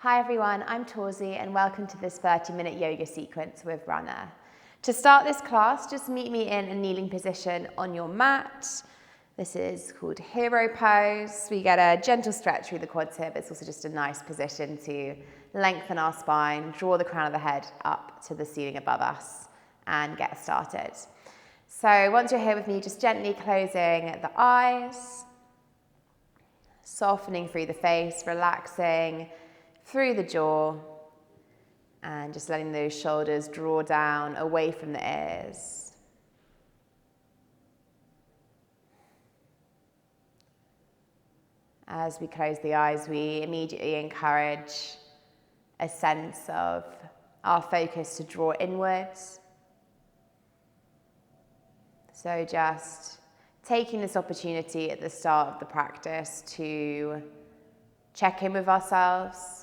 Hi everyone, I'm Torzi and welcome to this 30-minute yoga sequence with Runna. To start this class, just meet me in a kneeling position on your mat. This is called hero pose. We get a gentle stretch through the quads here, but it's also just a nice position to lengthen our spine, draw the crown of the head up to the ceiling above us and get started. So once you're here with me, just gently closing the eyes, softening through the face, relaxing through the jaw, and just letting those shoulders draw down away from the ears. As we close the eyes, we immediately encourage a sense of our focus to draw inwards. So just taking this opportunity at the start of the practice to check in with ourselves.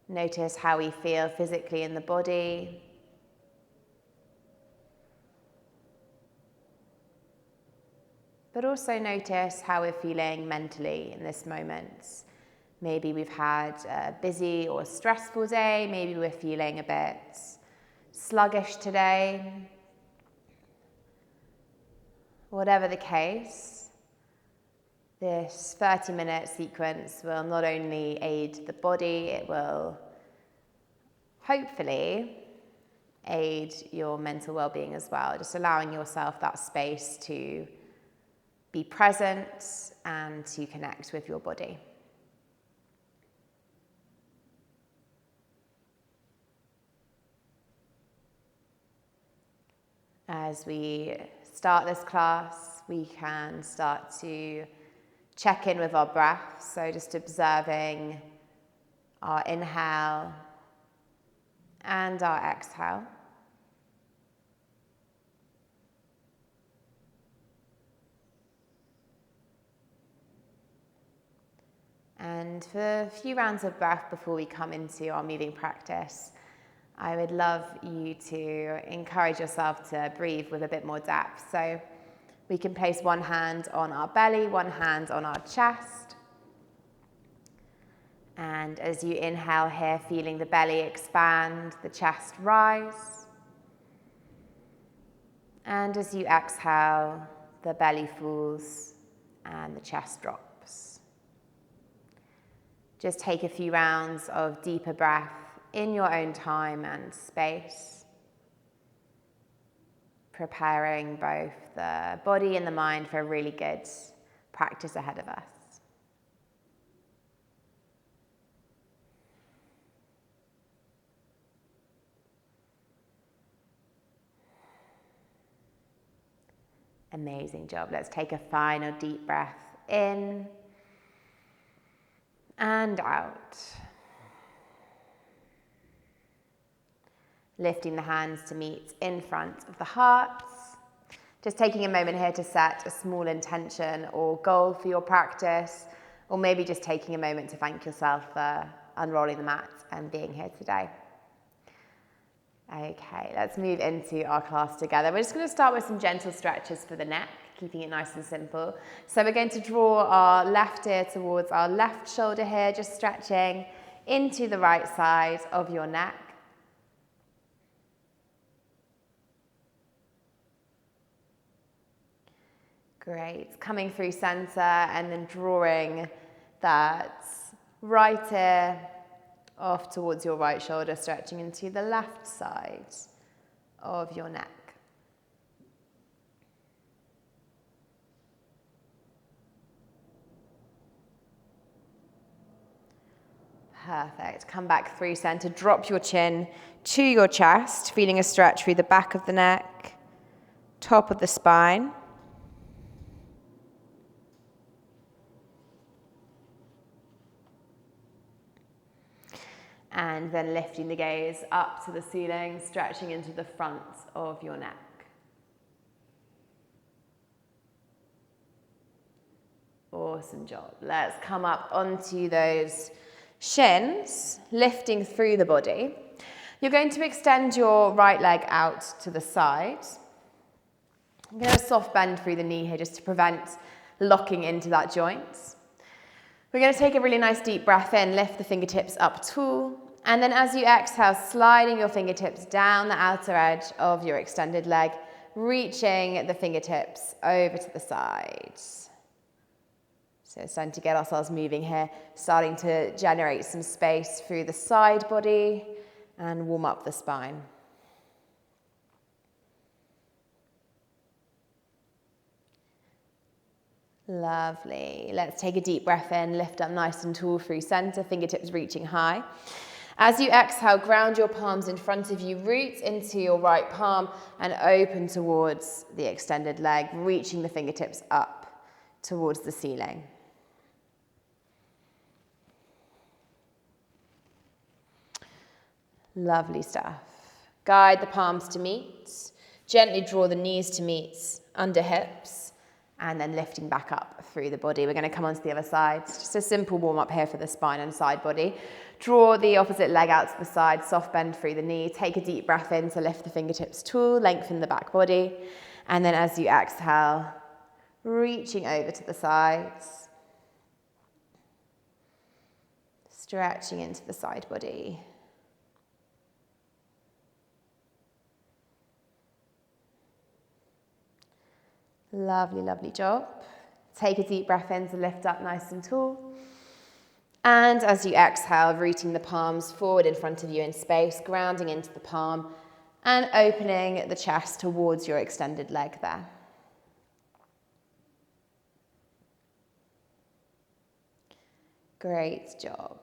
Notice how we feel physically in the body. But also notice how we're feeling mentally in this moment. Maybe we've had a busy or stressful day. Maybe we're feeling a bit sluggish today. Whatever the case, this 30-minute sequence will not only aid the body, it will hopefully aid your mental well-being as well, just allowing yourself that space to be present and to connect with your body. As we start this class, we can start to check in with our breath, so just observing our inhale and our exhale. And for a few rounds of breath before we come into our moving practice, I would love you to encourage yourself to breathe with a bit more depth. So we can place one hand on our belly, one hand on our chest. And as you inhale here, feeling the belly expand, the chest rise. And as you exhale, the belly falls and the chest drops. Just take a few rounds of deeper breath in your own time and space, preparing both the body and the mind for a really good practice ahead of us. Amazing job. Let's take a final deep breath in and out. Lifting the hands to meet in front of the heart. Just taking a moment here to set a small intention or goal for your practice, or maybe just taking a moment to thank yourself for unrolling the mat and being here today. Okay, let's move into our class together. We're just going to start with some gentle stretches for the neck, keeping it nice and simple. So we're going to draw our left ear towards our left shoulder here, just stretching into the right side of your neck. Great, coming through center and then drawing that right ear off towards your right shoulder, stretching into the left side of your neck. Perfect, come back through center, drop your chin to your chest, feeling a stretch through the back of the neck, top of the spine. And then lifting the gaze up to the ceiling, stretching into the front of your neck. Awesome job. Let's come up onto those shins, lifting through the body. You're going to extend your right leg out to the side. I'm going to soft bend through the knee here just to prevent locking into that joint. We're going to take a really nice deep breath in, lift the fingertips up tall, and then as you exhale, sliding your fingertips down the outer edge of your extended leg, reaching the fingertips over to the side. So it's starting to get ourselves moving here, starting to generate some space through the side body and warm up the spine. Lovely. Let's take a deep breath in, lift up nice and tall through center, fingertips reaching high. As you exhale, ground your palms in front of you, root into your right palm and open towards the extended leg, reaching the fingertips up towards the ceiling. Lovely stuff. Guide the palms to meet. Gently draw the knees to meet under hips and then lifting back up through the body. We're going to come onto the other side. Just a simple warm up here for the spine and side body. Draw the opposite leg out to the side, soft bend through the knee. Take a deep breath in to lift the fingertips tall, lengthen the back body. And then as you exhale, reaching over to the sides. Stretching into the side body. Lovely, lovely job. Take a deep breath in to lift up nice and tall. And as you exhale, rooting the palms forward in front of you in space, grounding into the palm and opening the chest towards your extended leg there. Great job.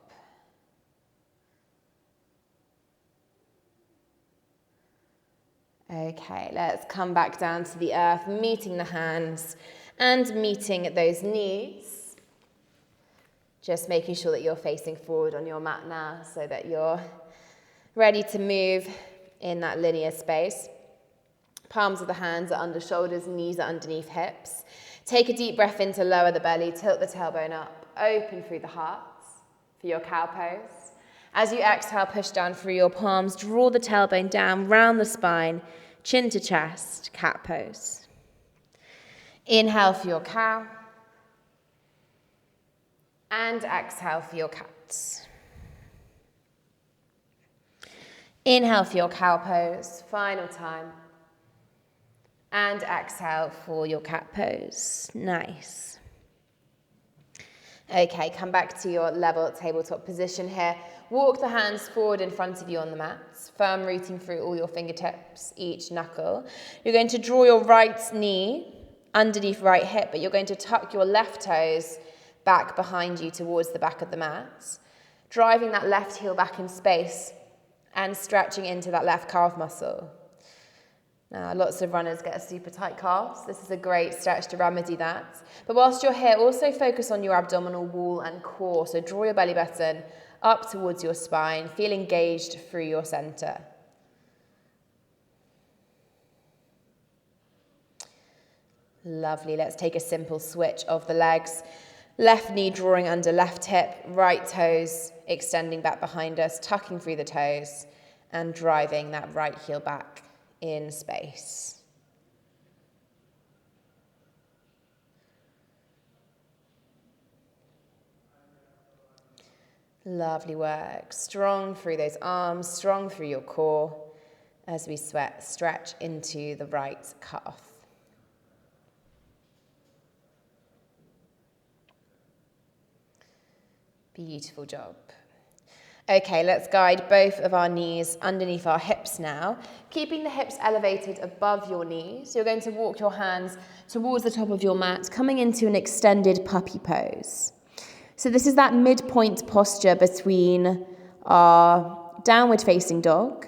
Okay, let's come back down to the earth, meeting the hands and meeting those knees. Just making sure that you're facing forward on your mat now so that you're ready to move in that linear space. Palms of the hands are under shoulders, knees are underneath hips. Take a deep breath in to lower the belly, tilt the tailbone up, open through the heart for your cow pose. As you exhale, push down through your palms, draw the tailbone down, round the spine, chin to chest, cat pose. Inhale for your cow. And exhale for your cat. Inhale for your cow pose, final time. And exhale for your cat pose. Nice. Okay, come back to your level tabletop position here. Walk the hands forward in front of you on the mat, firm rooting through all your fingertips, each knuckle. You're going to draw your right knee underneath right hip, but you're going to tuck your left toes back behind you towards the back of the mat, driving that left heel back in space and stretching into that left calf muscle. Now, lots of runners get a super tight calves. This is a great stretch to remedy that. But whilst you're here, also focus on your abdominal wall and core. So draw your belly button up towards your spine, feel engaged through your center. Lovely. Let's take a simple switch of the legs. Left knee drawing under left hip, right toes extending back behind us, tucking through the toes and driving that right heel back in space. Lovely work. Strong through those arms, strong through your core as we stretch into the right calf. Beautiful job. Okay, let's guide both of our knees underneath our hips now, keeping the hips elevated above your knees. You're going to walk your hands towards the top of your mat, coming into an extended puppy pose. So this is that midpoint posture between our downward facing dog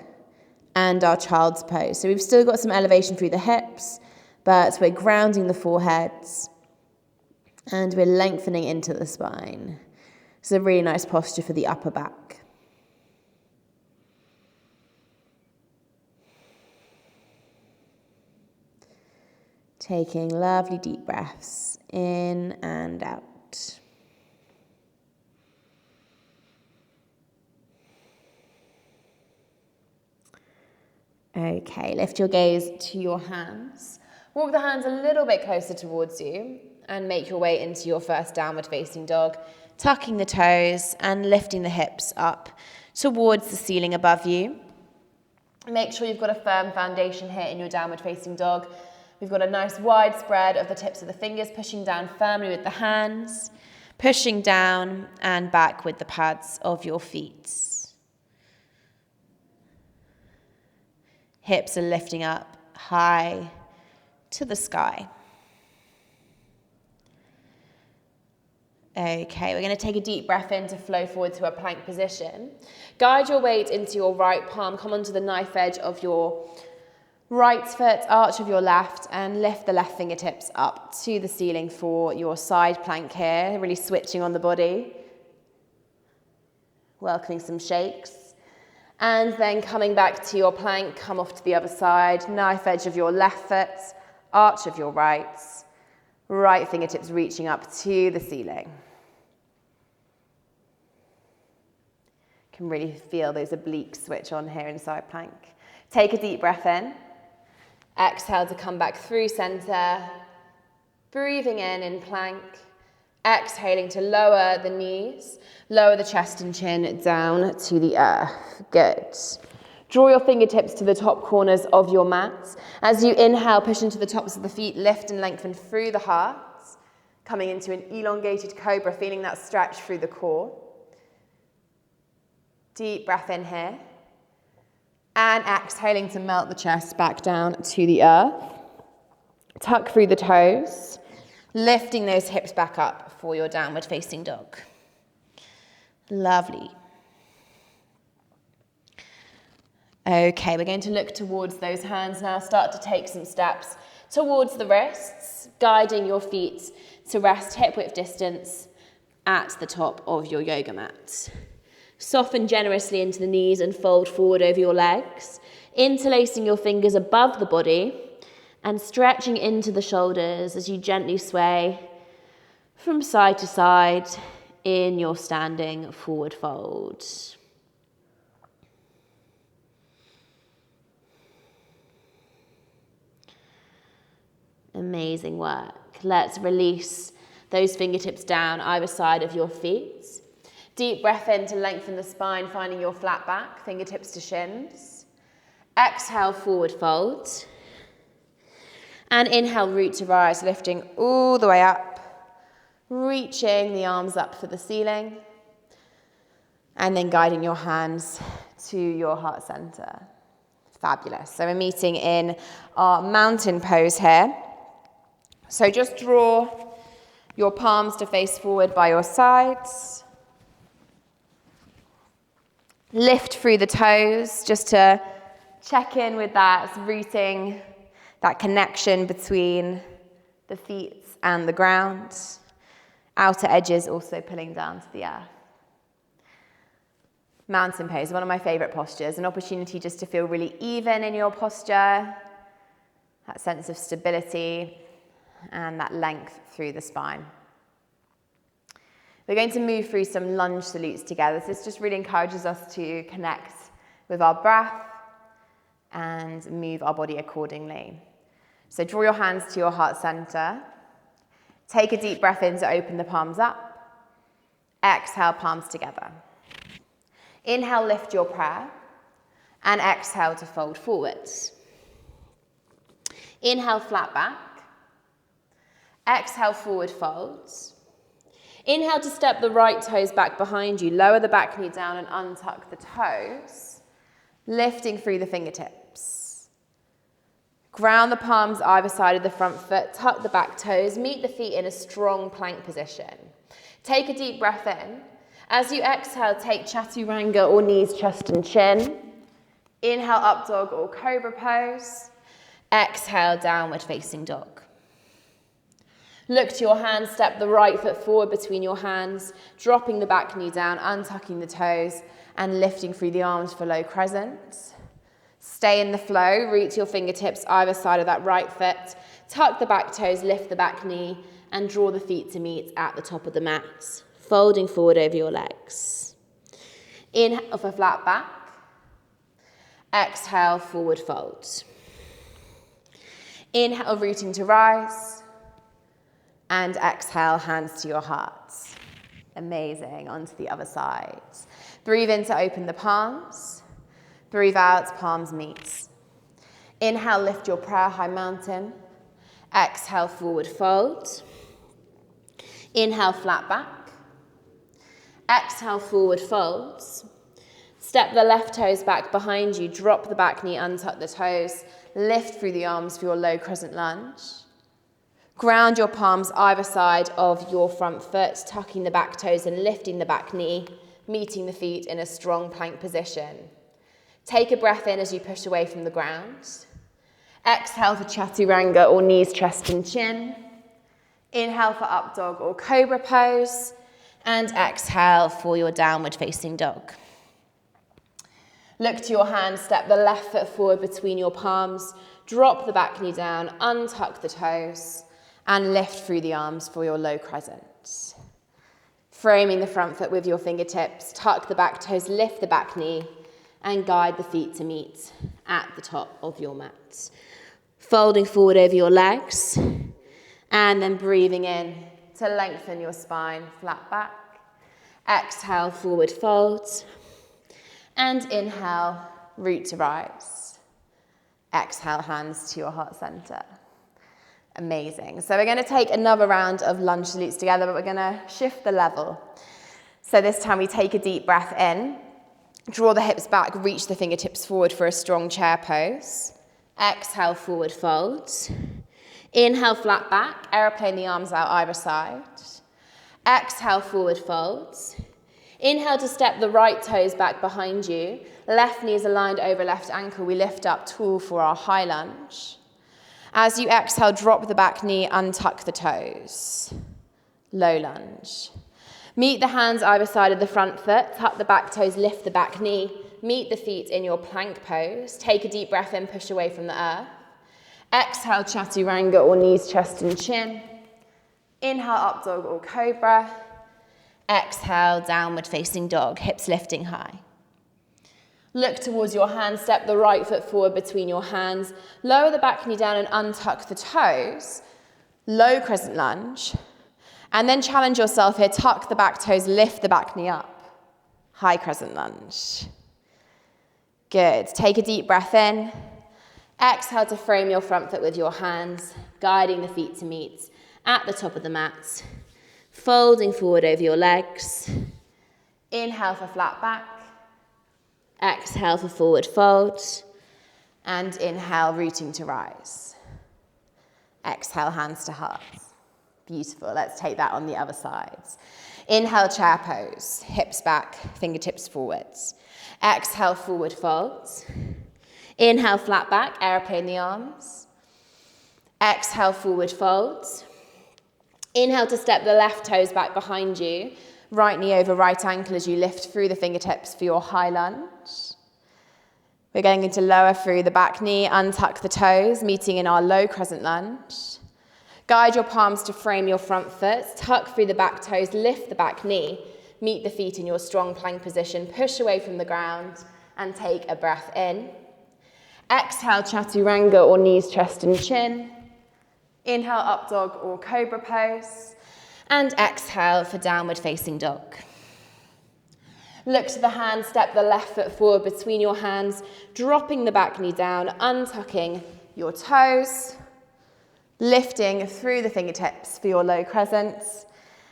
and our child's pose. So we've still got some elevation through the hips, but we're grounding the foreheads and we're lengthening into the spine. It's a really nice posture for the upper back. Taking lovely deep breaths in and out. Okay, lift your gaze to your hands. Walk the hands a little bit closer towards you and make your way into your first downward facing dog, tucking the toes and lifting the hips up towards the ceiling above you. Make sure you've got a firm foundation here in your downward facing dog. We've got a nice wide spread of the tips of the fingers, pushing down firmly with the hands, pushing down and back with the pads of your feet. Hips are lifting up high to the sky. Okay, we're going to take a deep breath in to flow forward to a plank position. Guide your weight into your right palm, come onto the knife edge of your right foot, arch of your left, and lift the left fingertips up to the ceiling for your side plank here, really switching on the body. Welcoming some shakes. And then coming back to your plank, come off to the other side, knife edge of your left foot, arch of your right, right fingertips reaching up to the ceiling. Can really feel those obliques switch on here in side plank. Take a deep breath in. Exhale to come back through center. Breathing in plank. Exhaling to lower the knees, lower the chest and chin down to the earth. Good. Draw your fingertips to the top corners of your mat. As you inhale, push into the tops of the feet, lift and lengthen through the heart. Coming into an elongated cobra, feeling that stretch through the core. Deep breath in here. And exhaling to melt the chest back down to the earth. Tuck through the toes, lifting those hips back up for your downward facing dog. Lovely. Okay, we're going to look towards those hands now. Start to take some steps towards the wrists, guiding your feet to rest hip width distance at the top of your yoga mat. Soften generously into the knees and fold forward over your legs, interlacing your fingers above the body and stretching into the shoulders as you gently sway from side to side in your standing forward fold. Amazing work. Let's release those fingertips down either side of your feet. Deep breath in to lengthen the spine, finding your flat back, fingertips to shins. Exhale, forward fold. And inhale, root to rise, lifting all the way up, reaching the arms up for the ceiling. And then guiding your hands to your heart center. Fabulous. So we're meeting in our mountain pose here. So just draw your palms to face forward by your sides. Lift through the toes just to check in with that rooting, that connection between the feet and the ground. Outer edges also pulling down to the earth. Mountain pose, one of my favorite postures, an opportunity just to feel really even in your posture, that sense of stability and that length through the spine. We're going to move through some lunge salutes together. So this just really encourages us to connect with our breath and move our body accordingly. So draw your hands to your heart center. Take a deep breath in to open the palms up. Exhale, palms together. Inhale, lift your prayer. And exhale to fold forwards. Inhale, flat back. Exhale, forward folds. Inhale to step the right toes back behind you. Lower the back knee down and untuck the toes. Lifting through the fingertips. Ground the palms either side of the front foot. Tuck the back toes. Meet the feet in a strong plank position. Take a deep breath in. As you exhale, take chaturanga or knees, chest and chin. Inhale, up dog or cobra pose. Exhale, downward facing dog. Look to your hands, step the right foot forward between your hands, dropping the back knee down, untucking the toes, and lifting through the arms for low crescent. Stay in the flow, reach your fingertips either side of that right foot, tuck the back toes, lift the back knee, and draw the feet to meet at the top of the mat, folding forward over your legs. Inhale for flat back. Exhale, forward fold. Inhale, rooting to rise. And exhale, hands to your heart. Amazing, onto the other side. Breathe in to open the palms. Breathe out, palms meet. Inhale, lift your prayer high mountain. Exhale, forward fold. Inhale, flat back. Exhale, forward folds. Step the left toes back behind you. Drop the back knee, untuck the toes. Lift through the arms for your low crescent lunge. Ground your palms either side of your front foot, tucking the back toes and lifting the back knee, meeting the feet in a strong plank position. Take a breath in as you push away from the ground. Exhale for chaturanga or knees, chest and chin. Inhale for up dog or cobra pose. And exhale for your downward facing dog. Look to your hands, step the left foot forward between your palms. Drop the back knee down, untuck the toes. And lift through the arms for your low crescent. Framing the front foot with your fingertips, tuck the back toes, lift the back knee, and guide the feet to meet at the top of your mat. Folding forward over your legs, and then breathing in to lengthen your spine, flat back. Exhale, forward fold, and inhale, root to rise. Exhale, hands to your heart center. Amazing. So we're going to take another round of lunge salutes together, but we're going to shift the level. So this time we take a deep breath in, draw the hips back, reach the fingertips forward for a strong chair pose. Exhale, forward fold. Inhale, flat back, aeroplane the arms out either side. Exhale, forward fold. Inhale to step the right toes back behind you. Left knee is aligned over left ankle. We lift up tall for our high lunge. As you exhale, drop the back knee, untuck the toes. Low lunge. Meet the hands either side of the front foot, tuck the back toes, lift the back knee, meet the feet in your plank pose. Take a deep breath in, push away from the earth. Exhale, chaturanga or knees, chest and chin. Inhale, up dog or cobra. Exhale, downward facing dog, hips lifting high. Look towards your hands, step the right foot forward between your hands, lower the back knee down and untuck the toes, low crescent lunge, and then challenge yourself here, tuck the back toes, lift the back knee up, high crescent lunge. Good, take a deep breath in, exhale to frame your front foot with your hands, guiding the feet to meet at the top of the mat, folding forward over your legs, inhale for flat back, exhale for forward fold, and inhale, rooting to rise. Exhale, hands to heart. Beautiful, let's take that on the other side. Inhale, chair pose, hips back, fingertips forwards. Exhale, forward fold. Inhale, flat back, aeroplane the arms. Exhale, forward fold. Inhale to step the left toes back behind you. Right knee over right ankle as you lift through the fingertips for your high lunge. We're going to lower through the back knee, untuck the toes, meeting in our low crescent lunge. Guide your palms to frame your front foot, tuck through the back toes, lift the back knee, meet the feet in your strong plank position, push away from the ground, and take a breath in. Exhale, chaturanga or knees, chest and chin. Inhale, up dog or cobra pose. And exhale for downward facing dog. Look to the hands, step the left foot forward between your hands, dropping the back knee down, untucking your toes, lifting through the fingertips for your low crescents.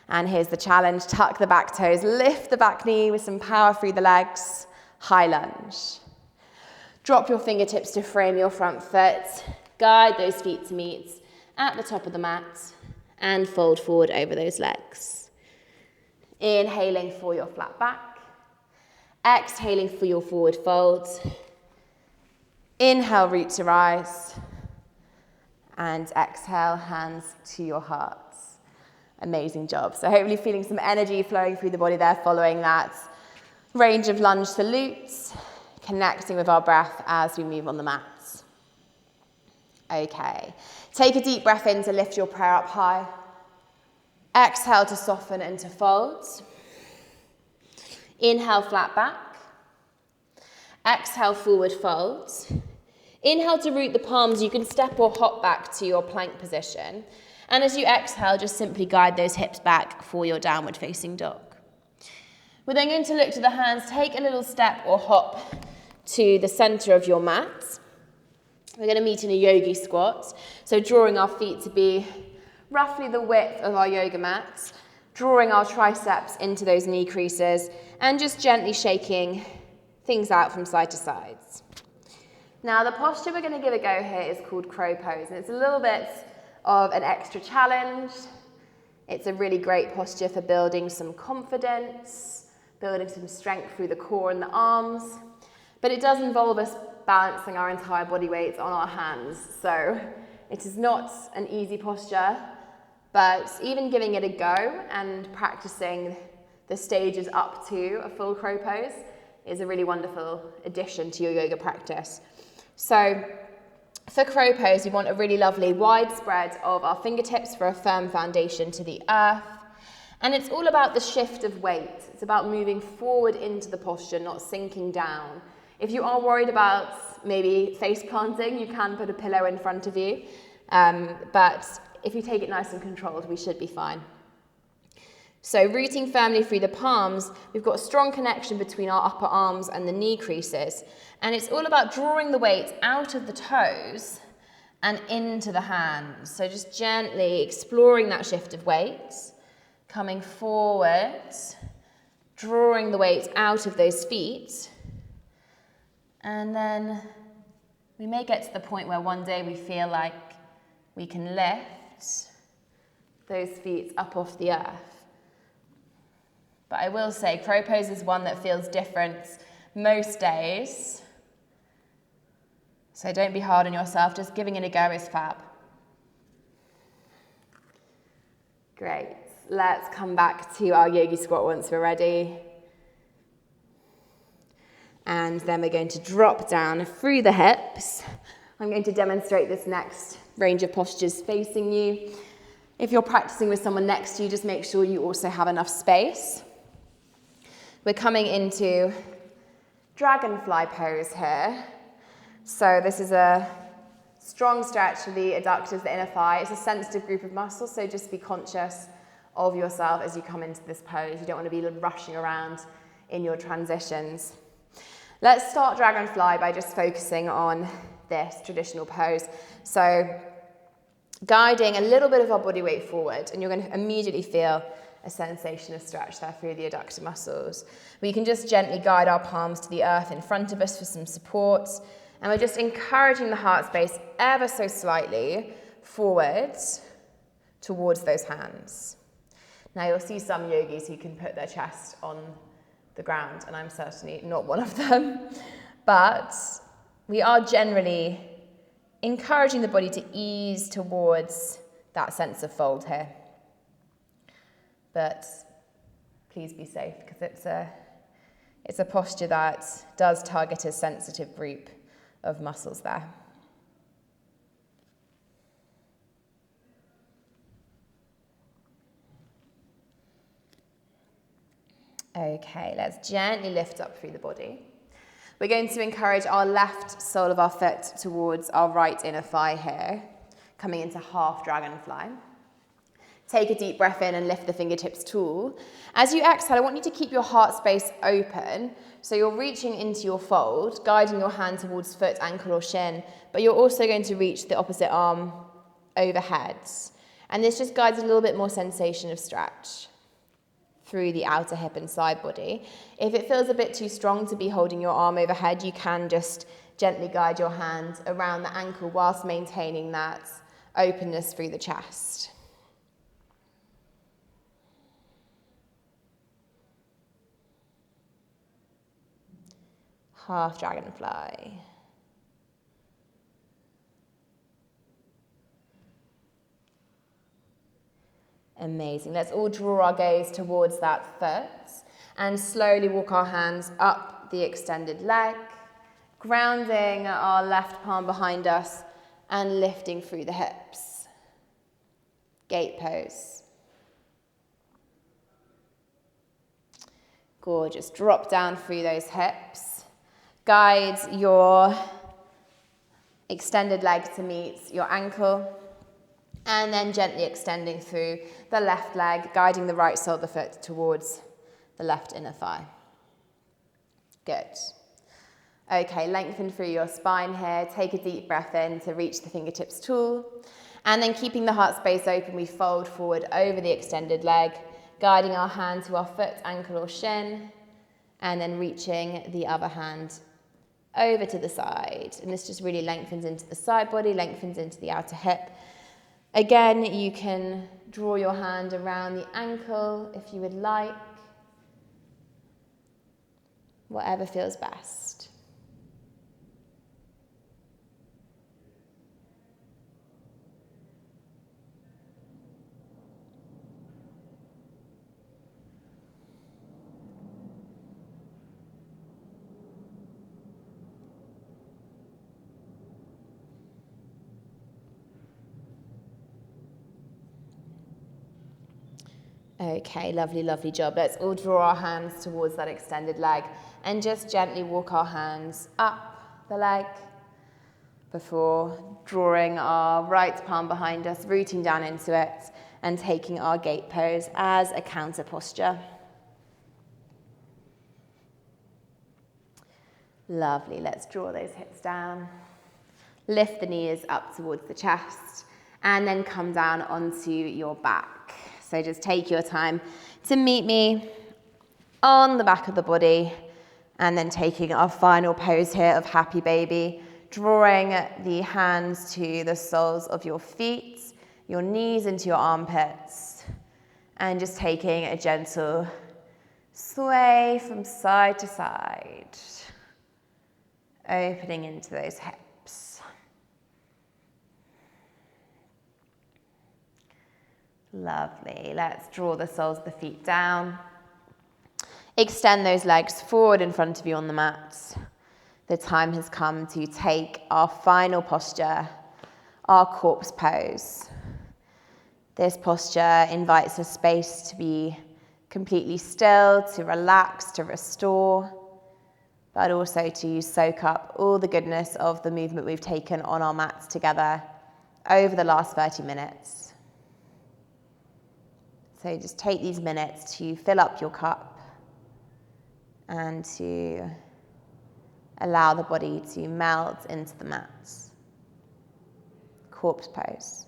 And here's the challenge, tuck the back toes, lift the back knee with some power through the legs, high lunge. Drop your fingertips to frame your front foot, guide those feet to meet at the top of the mat, and fold forward over those legs. Inhaling for your flat back. Exhaling for your forward fold. Inhale, root to rise. And exhale, hands to your hearts. Amazing job. So hopefully feeling some energy flowing through the body there following that range of lunge salutes, connecting with our breath as we move on the mat. Okay, take a deep breath in to lift your prayer up high. Exhale to soften and to fold. Inhale, flat back. Exhale, forward fold. Inhale to root the palms. You can step or hop back to your plank position. And as you exhale, just simply guide those hips back for your downward facing dog. We're then going to look to the hands, take a little step or hop to the center of your mat. We're going to meet in a yogi squat. So drawing our feet to be roughly the width of our yoga mat, drawing our triceps into those knee creases, and just gently shaking things out from side to side. Now the posture we're going to give a go here is called crow pose, and it's a little bit of an extra challenge. It's a really great posture for building some confidence, building some strength through the core and the arms, but it does involve us balancing our entire body weight on our hands, so it is not an easy posture, but even giving it a go and practicing the stages up to a full crow pose is a really wonderful addition to your yoga practice. So for crow pose, we want a really lovely wide spread of our fingertips for a firm foundation to the earth. And it's all about the shift of weight. It's about moving forward into the posture, not sinking down. If you are worried about maybe face planting, you can put a pillow in front of you. But if you take it nice and controlled, we should be fine. So rooting firmly through the palms, we've got a strong connection between our upper arms and the knee creases. And it's all about drawing the weight out of the toes and into the hands. So just gently exploring that shift of weight, coming forward, drawing the weight out of those feet. And then we may get to the point where one day we feel like we can lift those feet up off the earth. But I will say, crow pose is one that feels different most days. So don't be hard on yourself, just giving it a go is fab. Great, let's come back to our yogi squat once we're ready. And then we're going to drop down through the hips. I'm going to demonstrate this next range of postures facing you. If you're practicing with someone next to you, just make sure you also have enough space. We're coming into dragonfly pose here. So this is a strong stretch for the adductors, the inner thigh. It's a sensitive group of muscles, so just be conscious of yourself as you come into this pose. You don't want to be rushing around in your transitions. Let's start dragonfly by just focusing on this traditional pose. So guiding a little bit of our body weight forward, and you're going to immediately feel a sensation of stretch there through the adductor muscles. We can just gently guide our palms to the earth in front of us for some support, and we're just encouraging the heart space ever so slightly forward towards those hands. Now you'll see some yogis who can put their chest on the ground, and I'm certainly not one of them, but we are generally encouraging the body to ease towards that sense of fold here. But please be safe, because it's a posture that does target a sensitive group of muscles there. Okay, let's gently lift up through the body. We're going to encourage our left sole of our foot towards our right inner thigh here, coming into half dragonfly. Take a deep breath in and lift the fingertips tall. As you exhale, I want you to keep your heart space open. So you're reaching into your fold, guiding your hand towards foot, ankle or shin, but you're also going to reach the opposite arm overhead. And this just guides a little bit more sensation of stretch through the outer hip and side body. If it feels a bit too strong to be holding your arm overhead, you can just gently guide your hand around the ankle whilst maintaining that openness through the chest. Half dragonfly. Amazing. Let's all draw our gaze towards that foot and slowly walk our hands up the extended leg, grounding our left palm behind us and lifting through the hips. Gate pose. Gorgeous. Drop down through those hips. Guide your extended leg to meet your ankle. And then gently extending through the left leg, guiding the right sole of the foot towards the left inner thigh. Good. Okay, lengthen through your spine here. Take a deep breath in to reach the fingertips tall. And then keeping the heart space open, we fold forward over the extended leg, guiding our hand to our foot, ankle or shin, and then reaching the other hand over to the side. And this just really lengthens into the side body, lengthens into the outer hip. Again, you can draw your hand around the ankle if you would like. Whatever feels best. Okay, lovely, lovely job. Let's all draw our hands towards that extended leg and just gently walk our hands up the leg before drawing our right palm behind us, rooting down into it and taking our gate pose as a counter posture. Lovely, let's draw those hips down. Lift the knees up towards the chest and then come down onto your back. So just take your time to meet me on the back of the body and then taking our final pose here of happy baby, drawing the hands to the soles of your feet, your knees into your armpits, and just taking a gentle sway from side to side, opening into those hips. Lovely. Let's draw the soles of the feet down. Extend those legs forward in front of you on the mat. The time has come to take our final posture, our corpse pose. This posture invites a space to be completely still, to relax, to restore, but also to soak up all the goodness of the movement we've taken on our mats together over the last 30 minutes. So just take these minutes to fill up your cup and to allow the body to melt into the mats. Corpse pose.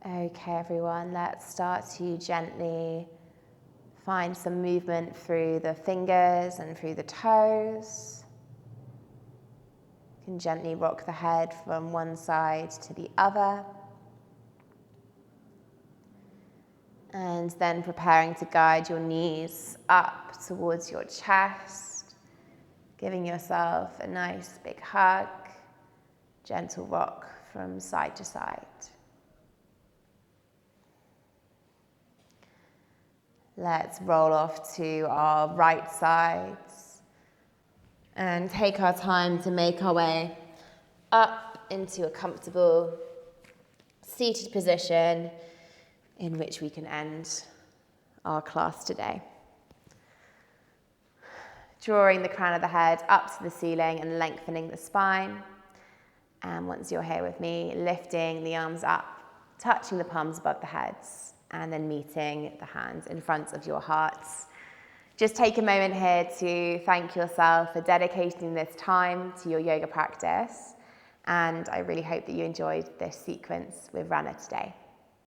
Okay, everyone, let's start to gently find some movement through the fingers and through the toes. You can gently rock the head from one side to the other. And then preparing to guide your knees up towards your chest, giving yourself a nice big hug, gentle rock from side to side. Let's roll off to our right sides and take our time to make our way up into a comfortable seated position in which we can end our class today. Drawing the crown of the head up to the ceiling and lengthening the spine. And once you're here with me, lifting the arms up, touching the palms above the heads, and then meeting the hands in front of your hearts. Just take a moment here to thank yourself for dedicating this time to your yoga practice. And I really hope that you enjoyed this sequence with Runna today.